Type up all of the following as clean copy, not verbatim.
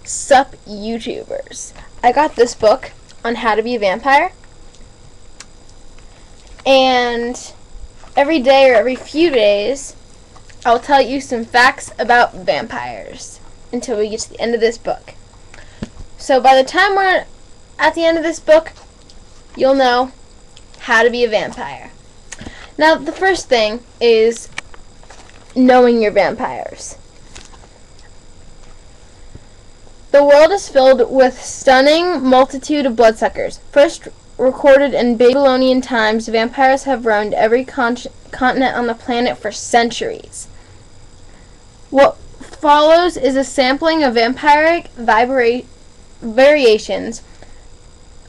Sup YouTubers. I got this book on how to be a vampire, and every day or every few days I'll tell you some facts about vampires until we get to the end of this book. So by the time we're at the end of this book, you'll know how to be a vampire. Now, the first thing is knowing your vampires. The world is filled with stunning multitude of bloodsuckers. First recorded in Babylonian times, vampires have roamed every continent on the planet for centuries. What follows is a sampling of vampiric variations.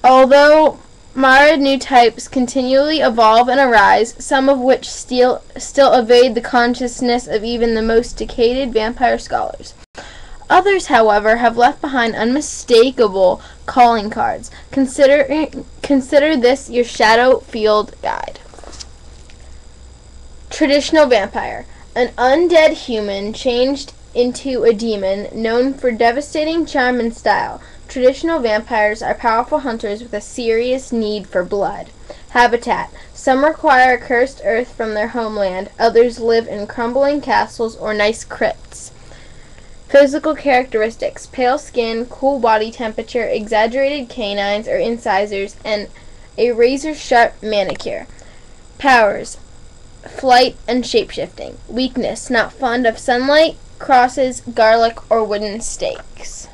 Although myriad new types continually evolve and arise, some of which still evade the consciousness of even the most decayed vampire scholars. Others, however, have left behind unmistakable calling cards. Consider this your shadow field guide. Traditional vampire. An undead human changed into a demon, known for devastating charm and style. Traditional vampires are powerful hunters with a serious need for blood. Habitat. Some require cursed earth from their homeland. Others live in crumbling castles or nice crypts. Physical characteristics: pale skin, cool body temperature, exaggerated canines or incisors, and a razor-sharp manicure. Powers: flight and shapeshifting. Weakness: not fond of sunlight, crosses, garlic, or wooden stakes.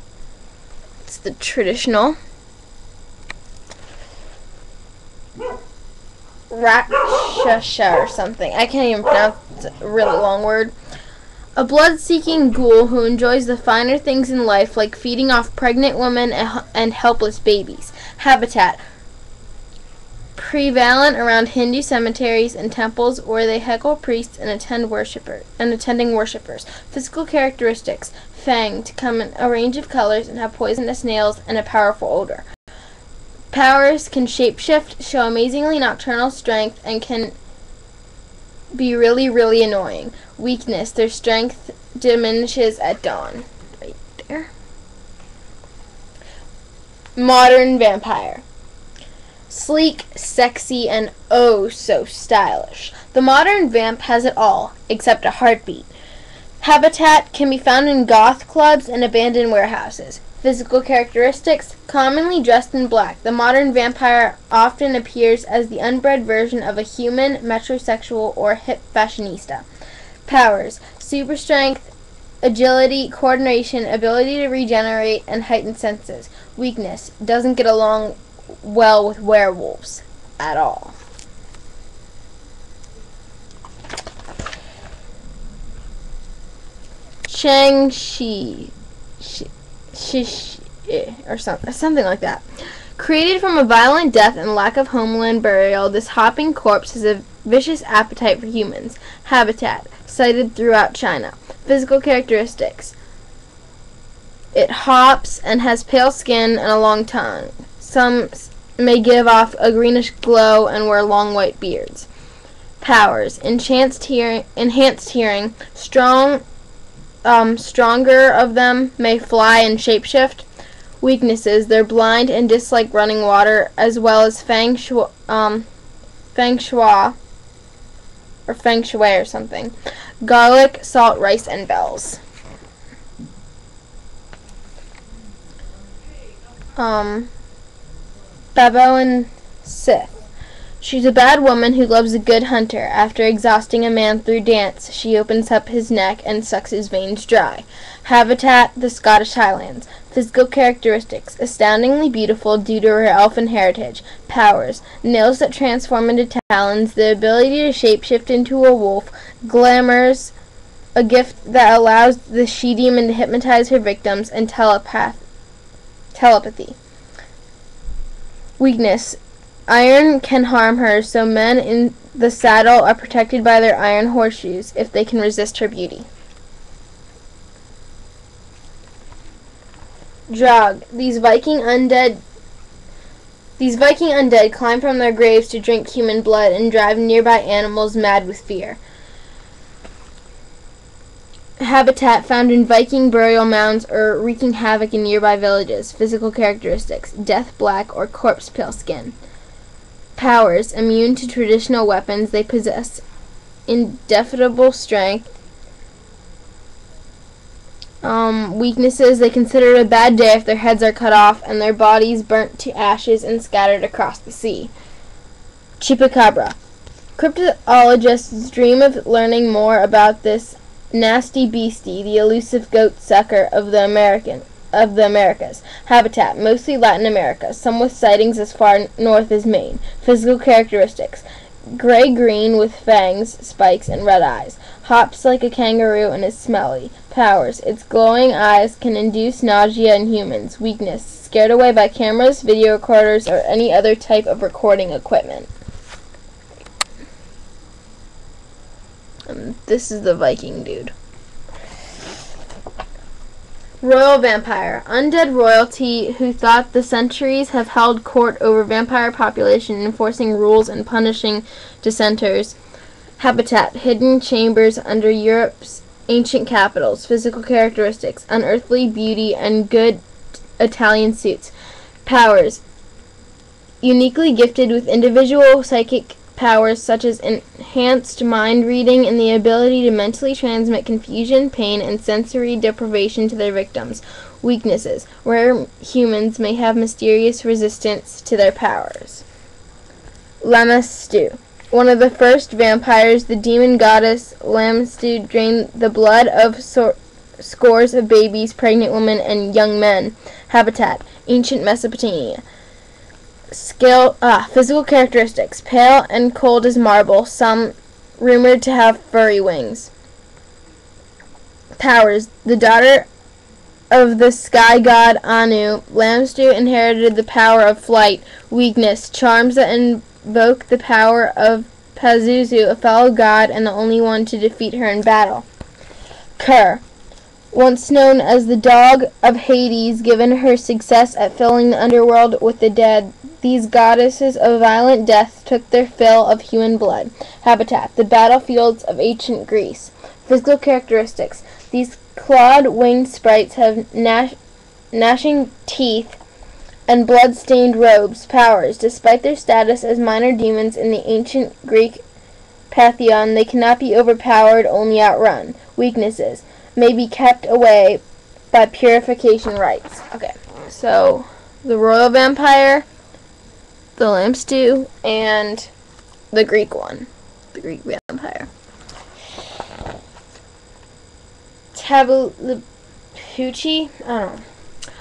It's the traditional. Rakshasa or something. I can't even pronounce it. It's a really long word. A blood-seeking ghoul who enjoys the finer things in life, like feeding off pregnant women and helpless babies. Habitat: prevalent around Hindu cemeteries and temples where they heckle priests and attending worshippers. Physical characteristics: fanged, come in a range of colors, and have poisonous nails and a powerful odor. Powers: can shapeshift, show amazingly nocturnal strength, and can be really, really annoying. Weakness: their strength diminishes at dawn. Right there. Modern vampire. Sleek, sexy, and oh so stylish. The modern vamp has it all, except a heartbeat. Habitat: can be found in goth clubs and abandoned warehouses. Physical characteristics: commonly dressed in black. The modern vampire often appears as the unbred version of a human, metrosexual, or hip fashionista. Powers: super strength, agility, coordination, ability to regenerate, and heightened senses. Weakness: doesn't get along well with werewolves at all. Shang-Chi. Or something like that. Created from a violent death and lack of homeland burial, this hopping corpse has a vicious appetite for humans. Habitat: sighted throughout China. Physical characteristics: it hops and has pale skin and a long tongue. Some may give off a greenish glow and wear long white beards. Powers: enhanced hearing, stronger of them may fly and shapeshift. Weaknesses: they're blind and dislike running water, as well as feng shui or something. Garlic, salt, rice, and bells. Baboan Sith. She's a bad woman who loves a good hunter. After exhausting a man through dance, she opens up his neck and sucks his veins dry. Habitat: the Scottish Highlands. Physical characteristics: astoundingly beautiful due to her elfin heritage. Powers: nails that transform into talons, the ability to shapeshift into a wolf, glamours, a gift that allows the she-demon to hypnotize her victims, and telepathy. Weakness: iron can harm her, so men in the saddle are protected by their iron horseshoes if they can resist her beauty. Drog. These Viking undead climb from their graves to drink human blood and drive nearby animals mad with fear. Habitat found in Viking burial mounds or wreaking havoc in nearby villages. Physical characteristics: death black or corpse pale skin. Powers: immune to traditional weapons. They possess indefatigable strength. Weaknesses: they consider it a bad day if their heads are cut off and their bodies burnt to ashes and scattered across the sea. Chupacabra. Cryptologists dream of learning more about this nasty beastie, the elusive goat sucker of the Americas. Habitat: mostly Latin America, some with sightings as far north as Maine. Physical characteristics: gray-green with fangs, spikes, and red eyes. Hops like a kangaroo and is smelly. Powers: its glowing eyes can induce nausea in humans. Weakness: scared away by cameras, video recorders, or any other type of recording equipment. This is the Viking dude. Royal vampire. Undead royalty who thought the centuries have held court over vampire population, enforcing rules and punishing dissenters. Habitat: hidden chambers under Europe's ancient capitals. Physical characteristics: unearthly beauty and good Italian suits. Powers: uniquely gifted with individual psychic powers such as enhanced mind reading and the ability to mentally transmit confusion, pain, and sensory deprivation to their victims. Weaknesses: rare humans may have mysterious resistance to their powers. Lammastu. One of the first vampires, the demon goddess Lammastu drained the blood of scores of babies, pregnant women, and young men. Habitat: ancient Mesopotamia. Physical characteristics: pale and cold as marble, some rumored to have furry wings. Powers: the daughter of the sky god Anu, Lammastu inherited the power of flight. Weakness: charms that invoke the power of Pazuzu, a fellow god and the only one to defeat her in battle. Kur. Once known as the dog of Hades, given her success at filling the underworld with the dead, these goddesses of violent death took their fill of human blood. Habitat: the battlefields of ancient Greece. Physical characteristics: these clawed winged sprites have gnashing teeth and blood-stained robes. Powers: despite their status as minor demons in the ancient Greek pantheon, they cannot be overpowered, only outrun. Weaknesses: may be kept away by purification rites. Okay, so the royal vampire, the Lammastu, and the Greek one. The Greek vampire. Tabuchi? I don't know.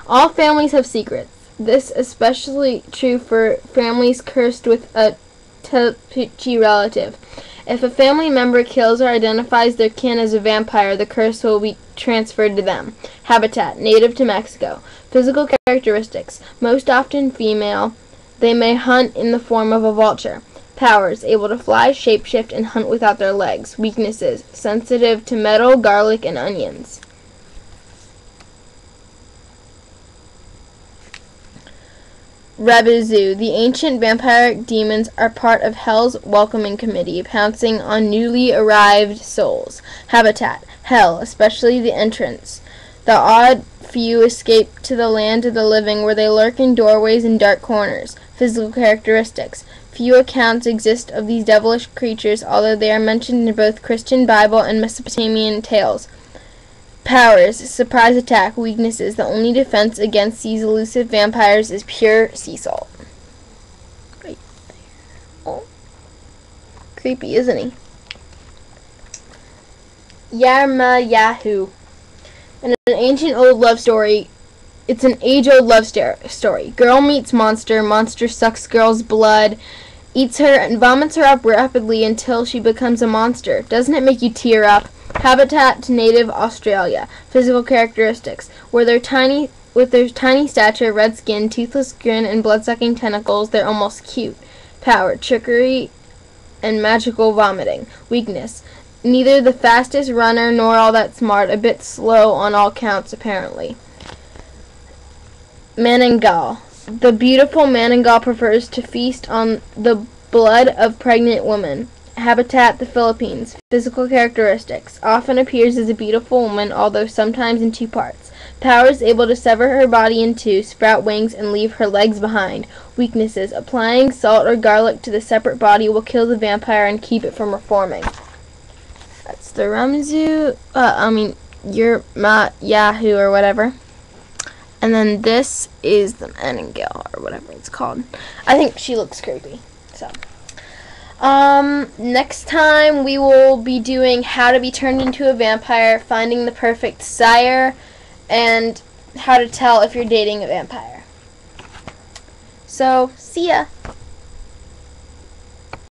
All families have secrets. This especially true for families cursed with a Tabuchi relative. If a family member kills or identifies their kin as a vampire, the curse will be transferred to them. Habitat: native to Mexico. Physical characteristics: most often female. They may hunt in the form of a vulture. Powers: able to fly, shapeshift, and hunt without their legs. Weaknesses: sensitive to metal, garlic, and onions. Rabuzu. The ancient vampiric demons are part of Hell's welcoming committee, pouncing on newly arrived souls. Habitat: Hell, especially the entrance. The odd few escape to the land of the living, where they lurk in doorways and dark corners. Physical characteristics: few accounts exist of these devilish creatures, although they are mentioned in both Christian Bible and Mesopotamian tales. Powers: surprise attack. Weaknesses: the only defense against these elusive vampires is pure sea salt. Right there. Oh. Creepy, isn't he? Yarmayahu. In an ancient old love story, it's an age-old love story. Girl meets monster, monster sucks girl's blood, eats her, and vomits her up rapidly until she becomes a monster. Doesn't it make you tear up? Habitat: to native Australia. Physical characteristics: with their tiny stature, red skin, toothless grin, and blood-sucking tentacles, they're almost cute. Power: trickery and magical vomiting. Weakness: neither the fastest runner nor all that smart, a bit slow on all counts apparently. Manangal. The beautiful Manangal prefers to feast on the blood of pregnant women. Habitat: the Philippines. Physical characteristics: often appears as a beautiful woman, although sometimes in two parts. Powers: able to sever her body in two, sprout wings, and leave her legs behind. Weaknesses: applying salt or garlic to the separate body will kill the vampire and keep it from reforming. That's the your Yahoo or whatever. And then this is the Nightingale or whatever it's called. I think she looks creepy. So, next time we will be doing how to be turned into a vampire, finding the perfect sire, and how to tell if you're dating a vampire. So, see ya!